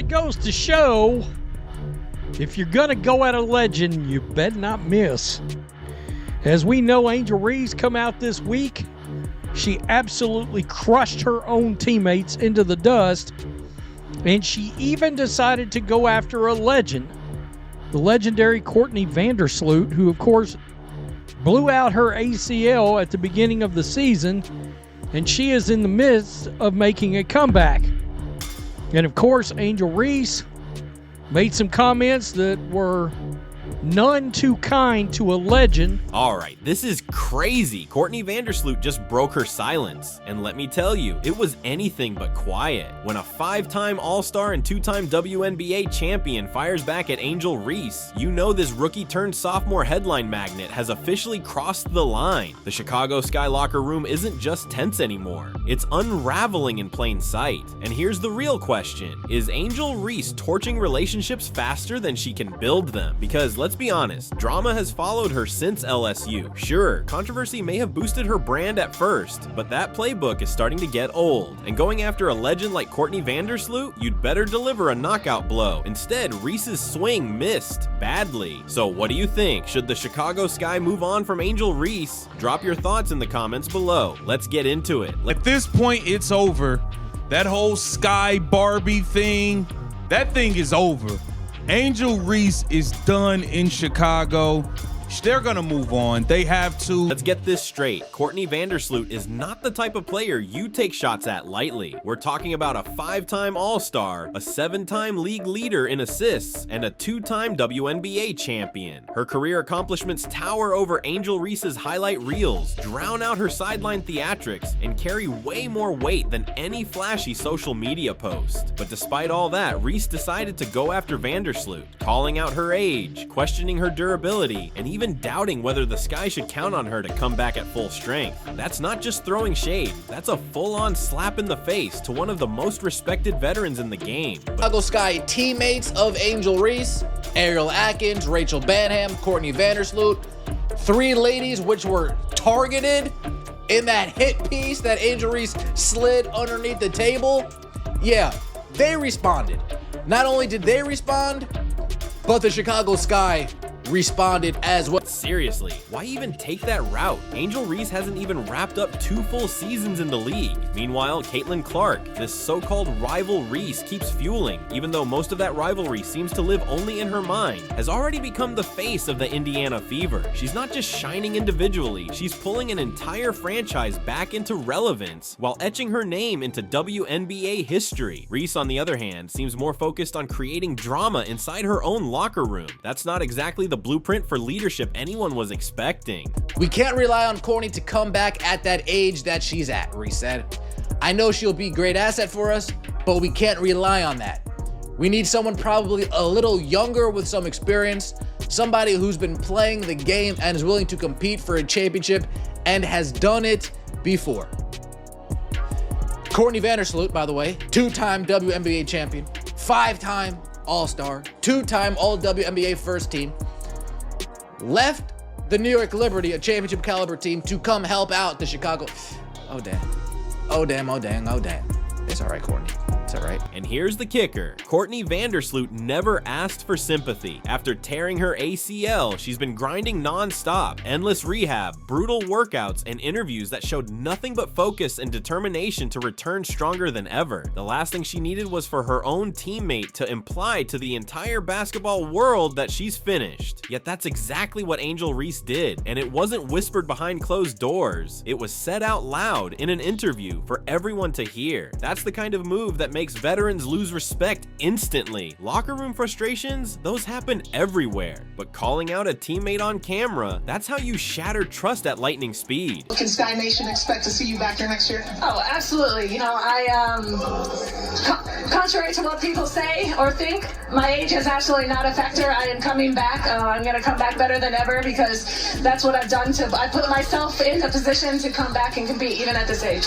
it goes to show, if you're going to go at a legend, you better not miss. As we know, Angel Reese come out this week. She absolutely crushed her own teammates into the dust, and she even decided to go after a legend, the legendary Courtney Vandersloot, who, of course, blew out her ACL at the beginning of the season, and she is in the midst of making a comeback. And, of course, Angel Reese made some comments that were none too kind to a legend. All right, this is crazy. Courtney Vandersloot just broke her silence. And let me tell you, it was anything but quiet. When a 5-time All-Star and 2-time WNBA champion fires back at Angel Reese, you know this rookie-turned-sophomore headline magnet has officially crossed the line. The Chicago Sky locker room isn't just tense anymore. It's unraveling in plain sight. And here's the real question. Is Angel Reese torching relationships faster than she can build them? Because let's be honest, drama has followed her since LSU. Sure, controversy may have boosted her brand at first, but that playbook is starting to get old. And going after a legend like Courtney Vandersloot, you'd better deliver a knockout blow. Instead, Reese's swing missed badly. So what do you think? Should the Chicago Sky move on from Angel Reese? Drop your thoughts in the comments below. Let's get into it. At this point, it's over. That whole Sky Barbie thing, that thing is over. Angel Reese is done in Chicago. They're gonna move on. They have to. Let's get this straight. Courtney Vandersloot is not the type of player you take shots at lightly. We're talking about a 5-time All-Star, a 7-time league leader in assists, and a 2-time WNBA champion. Her career accomplishments tower over Angel Reese's highlight reels, drown out her sideline theatrics, and carry way more weight than any flashy social media post. But despite all that, Reese decided to go after Vandersloot, calling out her age, questioning her durability, and even doubting whether the Sky should count on her to come back at full strength. That's not just throwing shade, that's a full-on slap in the face to one of the most respected veterans in the game. Chicago Sky teammates of Angel Reese, Ariel Atkins, Rachel Banham, Courtney Vandersloot, 3 ladies which were targeted in that hit piece that Angel Reese slid underneath the table. Yeah, they responded. Not only did they respond, but the Chicago Sky responded as well. Seriously, why even take that route? Angel Reese hasn't even wrapped up 2 full seasons in the league. Meanwhile, Caitlin Clark, this so-called rival Reese, keeps fueling, even though most of that rivalry seems to live only in her mind, has already become the face of the Indiana Fever. She's not just shining individually, she's pulling an entire franchise back into relevance while etching her name into WNBA history. Reese, on the other hand, seems more focused on creating drama inside her own locker room. That's not exactly the blueprint for leadership anyone was expecting. We can't rely on Courtney to come back at that age that she's at, Reese said. I know she'll be a great asset for us, but we can't rely on that. We need someone probably a little younger with some experience, somebody who's been playing the game and is willing to compete for a championship and has done it before. Courtney Vandersloot, by the way, 2-time WNBA champion, 5-time All-Star, 2-time All-WNBA first team, left the New York Liberty, a championship caliber team, to come help out the Chicago. Oh, damn. Oh, damn, oh, dang, oh, damn. It's all right, Courtney. It's all right. And here's the kicker. Courtney Vandersloot never asked for sympathy. After tearing her ACL, she's been grinding non-stop, endless rehab, brutal workouts, and interviews that showed nothing but focus and determination to return stronger than ever. The last thing she needed was for her own teammate to imply to the entire basketball world that she's finished. Yet that's exactly what Angel Reese did, and it wasn't whispered behind closed doors. It was said out loud in an interview for everyone to hear. That's the kind of move that makes veterans lose respect instantly. Locker room frustrations, those happen everywhere. But calling out a teammate on camera, that's how you shatter trust at lightning speed. Can Sky Nation expect to see you back here next year? Oh, absolutely. You know, contrary to what people say or think, my age is absolutely not a factor. I am coming back. I'm going to come back better than ever because that's what I've done. I put myself in a position to come back and compete even at this age.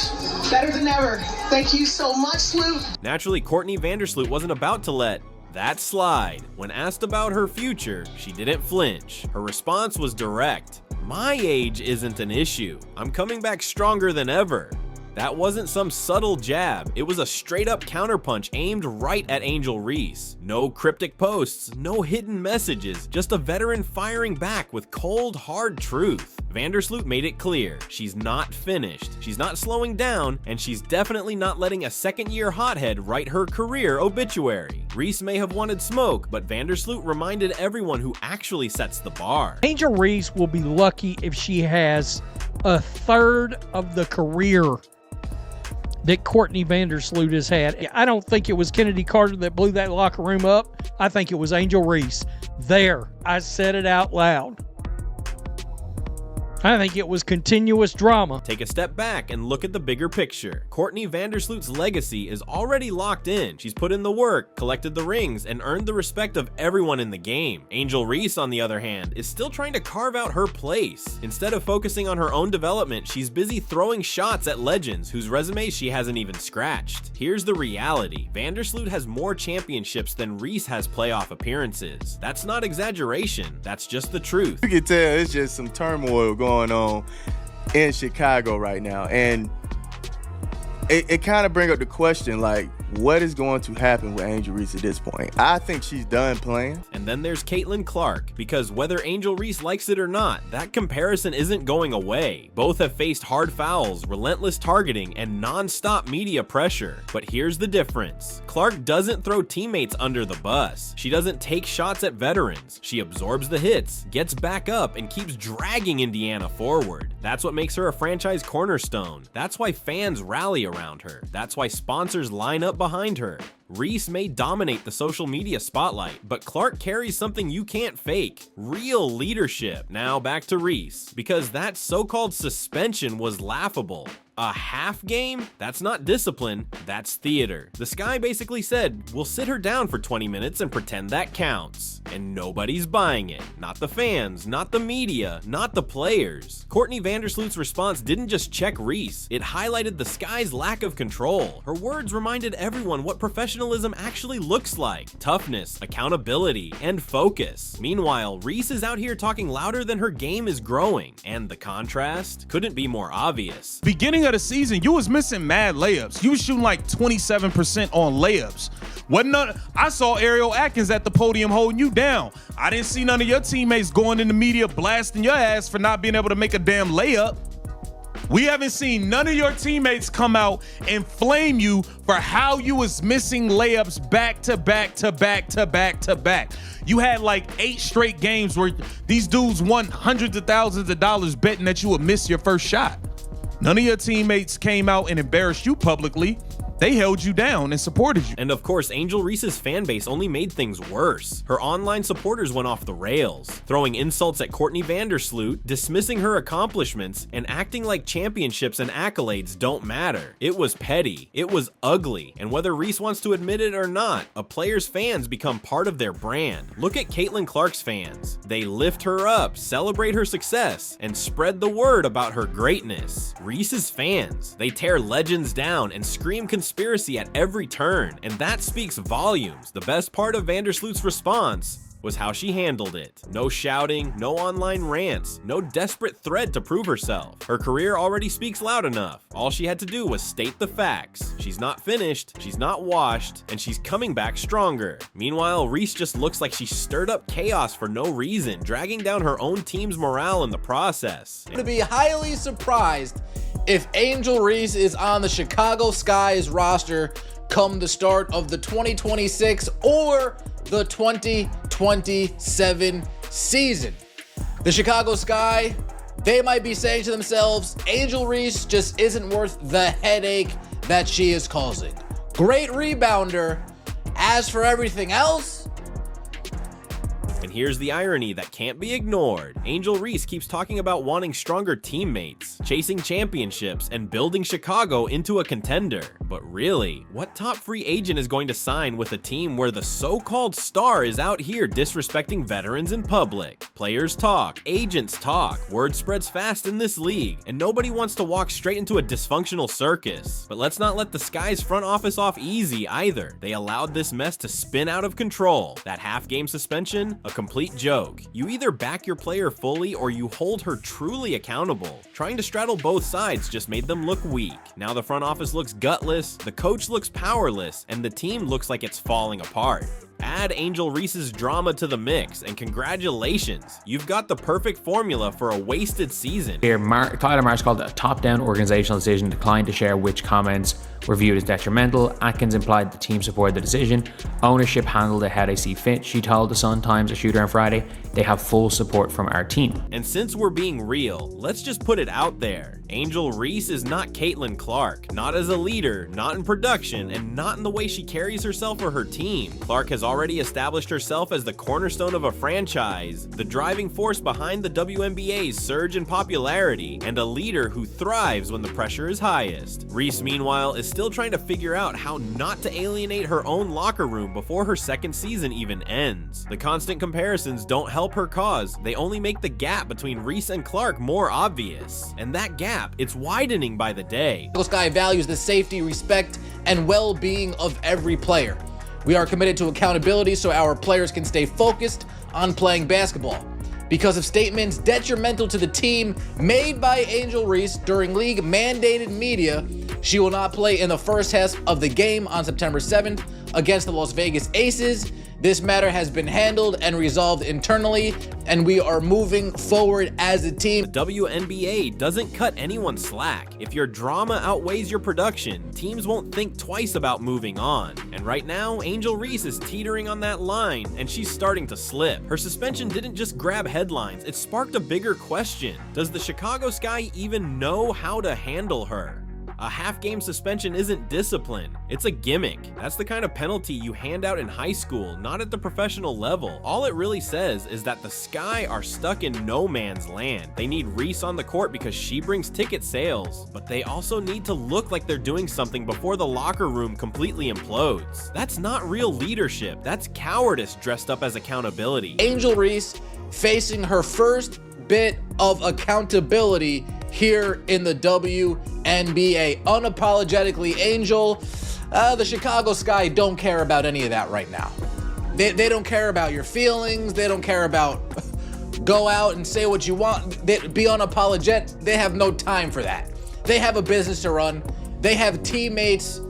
Better than ever. Thank you so much, Sloot. Naturally, Courtney Vandersloot wasn't about to let that slide. When asked about her future, she didn't flinch. Her response was direct. My age isn't an issue. I'm coming back stronger than ever. That wasn't some subtle jab, it was a straight up counterpunch aimed right at Angel Reese. No cryptic posts, no hidden messages, just a veteran firing back with cold, hard truth. Vandersloot made it clear, she's not finished, she's not slowing down, and she's definitely not letting a second-year hothead write her career obituary. Reese may have wanted smoke, but Vandersloot reminded everyone who actually sets the bar. Angel Reese will be lucky if she has a third of the career that Courtney Vandersloot has had. I don't think it was Kennedy Carter that blew that locker room up. I think it was Angel Reese. There, I said it out loud. I think it was continuous drama. Take a step back and look at the bigger picture. Courtney Vandersloot's legacy is already locked in. She's put in the work, collected the rings, and earned the respect of everyone in the game. Angel Reese, on the other hand, is still trying to carve out her place. Instead of focusing on her own development, she's busy throwing shots at legends whose resumes she hasn't even scratched. Here's the reality. Vandersloot has more championships than Reese has playoff appearances. That's not exaggeration, that's just the truth. You can tell it's just some turmoil going on in Chicago right now, and it kind of brings up the question, like, what is going to happen with Angel Reese at this point? I think she's done playing. And then there's Caitlin Clark, because whether Angel Reese likes it or not, that comparison isn't going away. Both have faced hard fouls, relentless targeting, and non-stop media pressure. But here's the difference. Clark doesn't throw teammates under the bus. She doesn't take shots at veterans. She absorbs the hits, gets back up, and keeps dragging Indiana forward. That's what makes her a franchise cornerstone. That's why fans rally around her. That's why sponsors line up behind her. Reese may dominate the social media spotlight, but Clark carries something you can't fake: real leadership. Now back to Reese, because that so-called suspension was laughable. A half game? That's not discipline, that's theater. The Sky basically said, we'll sit her down for 20 minutes and pretend that counts. And nobody's buying it. Not the fans, not the media, not the players. Courtney Vandersloot's response didn't just check Reese, it highlighted the Sky's lack of control. Her words reminded everyone what professionalism actually looks like: toughness, accountability, and focus. Meanwhile, Reese is out here talking louder than her game is growing, and the contrast couldn't be more obvious. Beginning of the season, you was missing mad layups. You was shooting like 27% on layups. I saw Ariel Atkins at the podium holding you down. I didn't see none of your teammates going in the media blasting your ass for not being able to make a damn layup. We haven't seen none of your teammates come out and flame you for how you was missing layups back to back to back to back to back. You had like 8 straight games where these dudes won hundreds of thousands of dollars betting that you would miss your first shot. None of your teammates came out and embarrassed you publicly. They held you down and supported you. And of course, Angel Reese's fan base only made things worse. Her online supporters went off the rails, throwing insults at Courtney Vandersloot, dismissing her accomplishments, and acting like championships and accolades don't matter. It was petty, it was ugly, and whether Reese wants to admit it or not, a player's fans become part of their brand. Look at Caitlin Clark's fans. They lift her up, celebrate her success, and spread the word about her greatness. Reese's fans, they tear legends down and scream conspiracy at every turn, and that speaks volumes. The best part of Vandersloot's response was how she handled it. No shouting, no online rants, no desperate thread to prove herself. Her career already speaks loud enough. All she had to do was state the facts. She's not finished, she's not washed, and she's coming back stronger. Meanwhile, Reese just looks like she stirred up chaos for no reason, dragging down her own team's morale in the process. To be highly surprised if Angel Reese is on the Chicago Sky's roster come the start of the 2026 or the 2027 season. The Chicago Sky, they might be saying to themselves, Angel Reese just isn't worth the headache that she is causing. Great rebounder. As for everything else, and here's the irony that can't be ignored. Angel Reese keeps talking about wanting stronger teammates, chasing championships, and building Chicago into a contender. But really, what top free agent is going to sign with a team where the so-called star is out here disrespecting veterans in public? Players talk, agents talk, word spreads fast in this league, and nobody wants to walk straight into a dysfunctional circus. But let's not let the Sky's front office off easy either. They allowed this mess to spin out of control. That half-game suspension, a complete joke. You either back your player fully or you hold her truly accountable. Trying to straddle both sides just made them look weak. Now the front office looks gutless, the coach looks powerless, and the team looks like it's falling apart. Add Angel Reese's drama to the mix, and congratulations, you've got the perfect formula for a wasted season. Here, Tyler Marsh called it a top-down organizational decision, declined to share which comments were viewed as detrimental. Atkins implied the team supported the decision. Ownership handled it how they see fit. She told the Sun-Times, a shooter on Friday, they have full support from our team. And since we're being real, let's just put it out there. Angel Reese is not Caitlin Clark, not as a leader, not in production, and not in the way she carries herself or her team. Clark has already established herself as the cornerstone of a franchise, the driving force behind the WNBA's surge in popularity, and a leader who thrives when the pressure is highest. Reese, meanwhile, is still trying to figure out how not to alienate her own locker room before her second season even ends. The constant comparisons don't help her cause, they only make the gap between Reese and Clark more obvious. And that gap, it's widening by the day. Sky values the safety, respect, and well-being of every player. We are committed to accountability so our players can stay focused on playing basketball. Because of statements detrimental to the team made by Angel Reese during league-mandated media, she will not play in the first half of the game on September 7th against the Las Vegas Aces. This matter has been handled and resolved internally, and we are moving forward as a team. The WNBA doesn't cut anyone slack. If your drama outweighs your production, teams won't think twice about moving on. And right now, Angel Reese is teetering on that line, and she's starting to slip. Her suspension didn't just grab headlines, it sparked a bigger question. Does the Chicago Sky even know how to handle her? A half-game suspension isn't discipline, it's a gimmick. That's the kind of penalty you hand out in high school, not at the professional level. All it really says is that the Sky are stuck in no man's land. They need Reese on the court because she brings ticket sales, but they also need to look like they're doing something before the locker room completely implodes. That's not real leadership, that's cowardice dressed up as accountability. Angel Reese facing her first bit of accountability here in the WNBA. Unapologetically, Angel, the Chicago Sky don't care about any of that right now. They don't care about your feelings. They don't care about go out and say what you want. Be unapologetic. They have no time for that. They have a business to run. They have teammates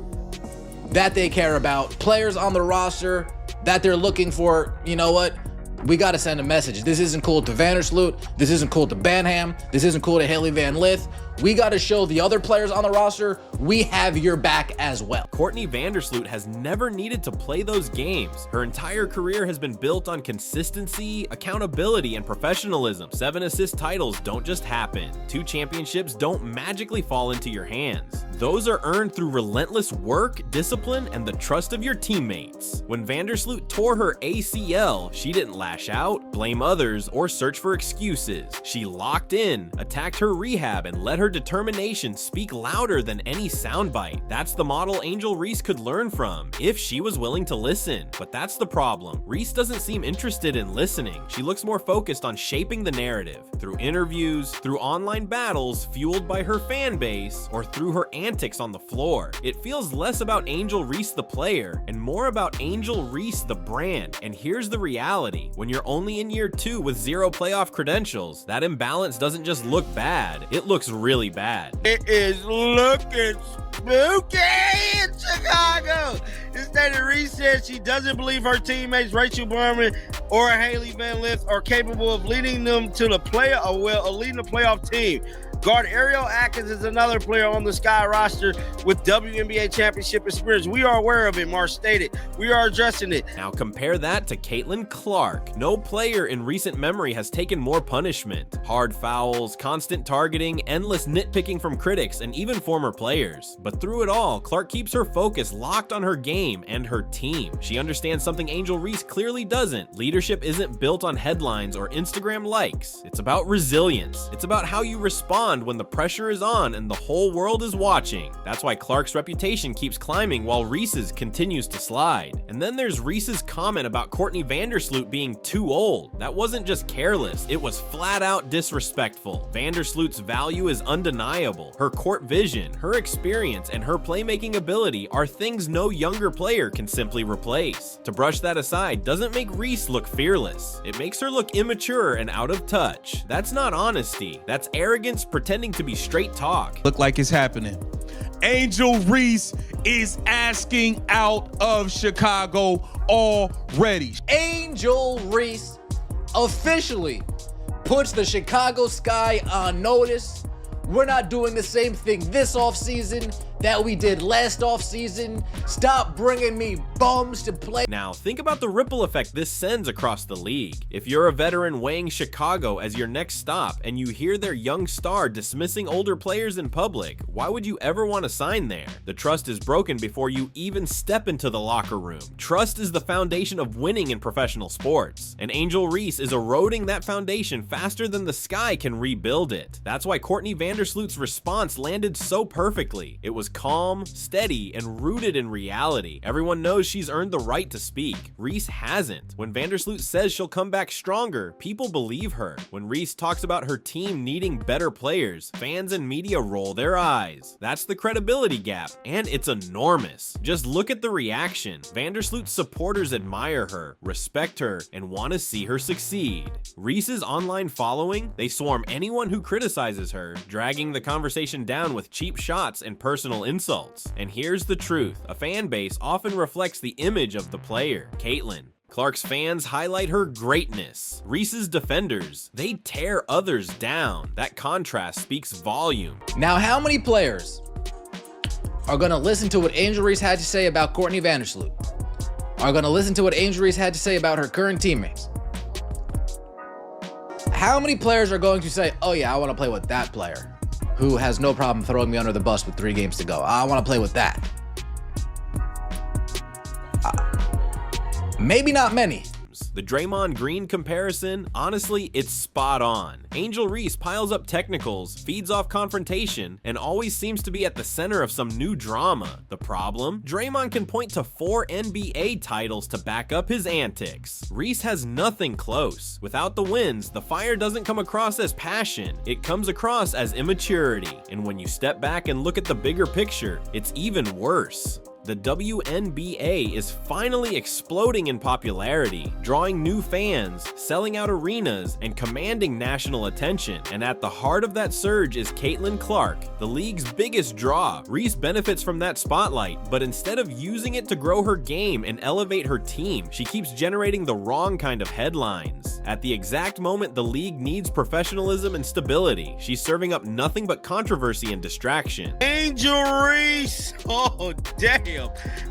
that they care about, players on the roster that they're looking for. You know what? We got to send a message. This isn't cool to Vandersloot. This isn't cool to Banham. This isn't cool to Haley Van Lith. We got to show the other players on the roster we have your back as well. Courtney Vandersloot has never needed to play those games. Her entire career has been built on consistency, accountability, and professionalism. 7 assist titles don't just happen. 2 championships don't magically fall into your hands. Those are earned through relentless work, discipline, and the trust of your teammates. When Vandersloot tore her ACL, she didn't lash out, blame others, or search for excuses. She locked in, attacked her rehab, and let her determination speak louder than any soundbite. That's the model Angel Reese could learn from, if she was willing to listen. But that's the problem. Reese doesn't seem interested in listening. She looks more focused on shaping the narrative, through interviews, through online battles fueled by her fan base, or through her antics on the floor. It feels less about Angel Reese the player, and more about Angel Reese the brand. And here's the reality. When you're only in year 2 with 0 playoff credentials, that imbalance doesn't just look bad, it looks really bad. It is looking spooky in Chicago. Instead, Reese said she doesn't believe her teammates Rachel Berman or Haley Van Lith are capable of leading them to the leading the playoff team. Guard Ariel Atkins is another player on the Sky roster with WNBA championship experience. We are aware of it, Marsh stated. We are addressing it. Now compare that to Caitlin Clark. No player in recent memory has taken more punishment. Hard fouls, constant targeting, endless nitpicking from critics, and even former players. But through it all, Clark keeps her focus locked on her game and her team. She understands something Angel Reese clearly doesn't. Leadership isn't built on headlines or Instagram likes. It's about resilience. It's about how you respond respond when the pressure is on and the whole world is watching. That's why Clark's reputation keeps climbing while Reese's continues to slide. And then there's Reese's comment about Courtney Vandersloot being too old. That wasn't just careless, it was flat out disrespectful. Vandersloot's value is undeniable. Her court vision, her experience, and her playmaking ability are things no younger player can simply replace. To brush that aside doesn't make Reese look fearless. It makes her look immature and out of touch. That's not honesty. That's arrogance pretending to be straight talk. Look like it's happening. Angel Reese is asking out of Chicago already. Angel Reese officially puts the Chicago Sky on notice. We're not doing the same thing this offseason that we did last offseason. Stop bringing me bums to play. Now, think about the ripple effect this sends across the league. If you're a veteran weighing Chicago as your next stop and you hear their young star dismissing older players in public, why would you ever want to sign there? The trust is broken before you even step into the locker room. Trust is the foundation of winning in professional sports, and Angel Reese is eroding that foundation faster than the Sky can rebuild it. That's why Courtney Vandersloot's response landed so perfectly. It was calm, steady, and rooted in reality. Everyone knows she's earned the right to speak. Reese hasn't. When Vandersloot says she'll come back stronger, people believe her. When Reese talks about her team needing better players, fans and media roll their eyes. That's the credibility gap, and it's enormous. Just look at the reaction. Vandersloot's supporters admire her, respect her, and want to see her succeed. Reese's online following, they swarm anyone who criticizes her, dragging the conversation down with cheap shots and personal insults. And here's the truth, a fan base often reflects the image of the player. Caitlyn. Clark's fans highlight her greatness. Reese's defenders, they tear others down. That contrast speaks volume. Now, how many players are going to listen to what Angel Reese had to say about Courtney Vandersloot? Are going to listen to what Angel Reese had to say about her current teammates? How many players are going to say, oh yeah, I want to play with that player who has no problem throwing me under the bus with 3 games to go? I want to play with that. Maybe not many. The Draymond Green comparison, honestly, it's spot on. Angel Reese piles up technicals, feeds off confrontation, and always seems to be at the center of some new drama. The problem? Draymond can point to 4 NBA titles to back up his antics. Reese has nothing close. Without the wins, the fire doesn't come across as passion. It comes across as immaturity. And when you step back and look at the bigger picture, it's even worse. The WNBA is finally exploding in popularity, drawing new fans, selling out arenas, and commanding national attention. And at the heart of that surge is Caitlin Clark, the league's biggest draw. Reese benefits from that spotlight, but instead of using it to grow her game and elevate her team, she keeps generating the wrong kind of headlines. At the exact moment the league needs professionalism and stability, she's serving up nothing but controversy and distraction. Angel Reese, oh damn,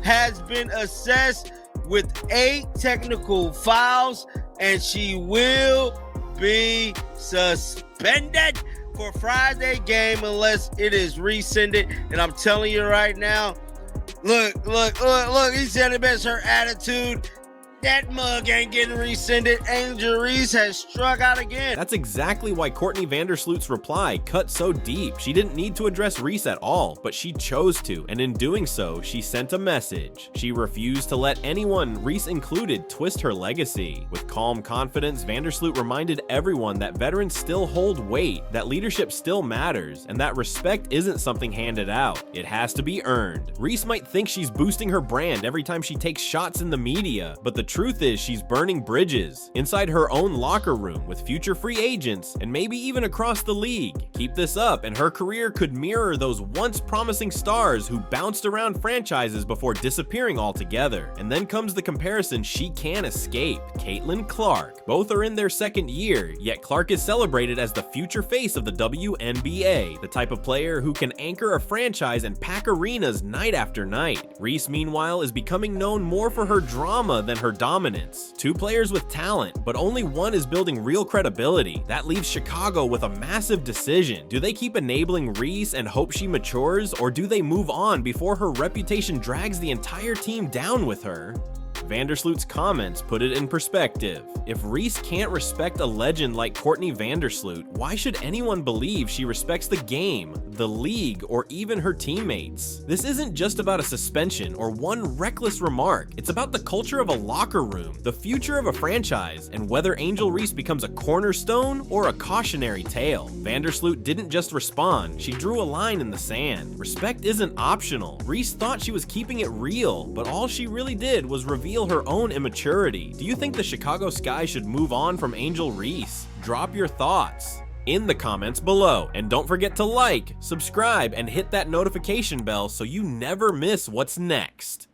has been assessed with 8 technical fouls, and she will be suspended for Friday game unless it is rescinded. And I'm telling you right now, look, he said it best, her attitude. That mug ain't getting rescinded. Angel Reese has struck out again. That's exactly why Courtney Vandersloot's reply cut so deep. She didn't need to address Reese at all, but she chose to, and in doing so, she sent a message. She refused to let anyone, Reese included, twist her legacy. With calm confidence, Vandersloot reminded everyone that veterans still hold weight, that leadership still matters, and that respect isn't something handed out. It has to be earned. Reese might think she's boosting her brand every time she takes shots in the media, but the truth is she's burning bridges inside her own locker room with future free agents and maybe even across the league. Keep this up and her career could mirror those once promising stars who bounced around franchises before disappearing altogether. And then comes the comparison she can't escape, Caitlin Clark. Both are in their 2nd year, yet Clark is celebrated as the future face of the WNBA, the type of player who can anchor a franchise and pack arenas night after night. Reese, meanwhile, is becoming known more for her drama than her dominance. 2 players with talent, but only one is building real credibility. That leaves Chicago with a massive decision. Do they keep enabling Reese and hope she matures, or do they move on before her reputation drags the entire team down with her? Vandersloot's comments put it in perspective. If Reese can't respect a legend like Courtney Vandersloot, why should anyone believe she respects the game, the league, or even her teammates? This isn't just about a suspension or one reckless remark. It's about the culture of a locker room, the future of a franchise, and whether Angel Reese becomes a cornerstone or a cautionary tale. Vandersloot didn't just respond, she drew a line in the sand. Respect isn't optional. Reese thought she was keeping it real, but all she really did was reveal her own immaturity. Do you think the Chicago Sky should move on from Angel Reese? Drop your thoughts in the comments below, and don't forget to like, subscribe, and hit that notification bell so you never miss what's next.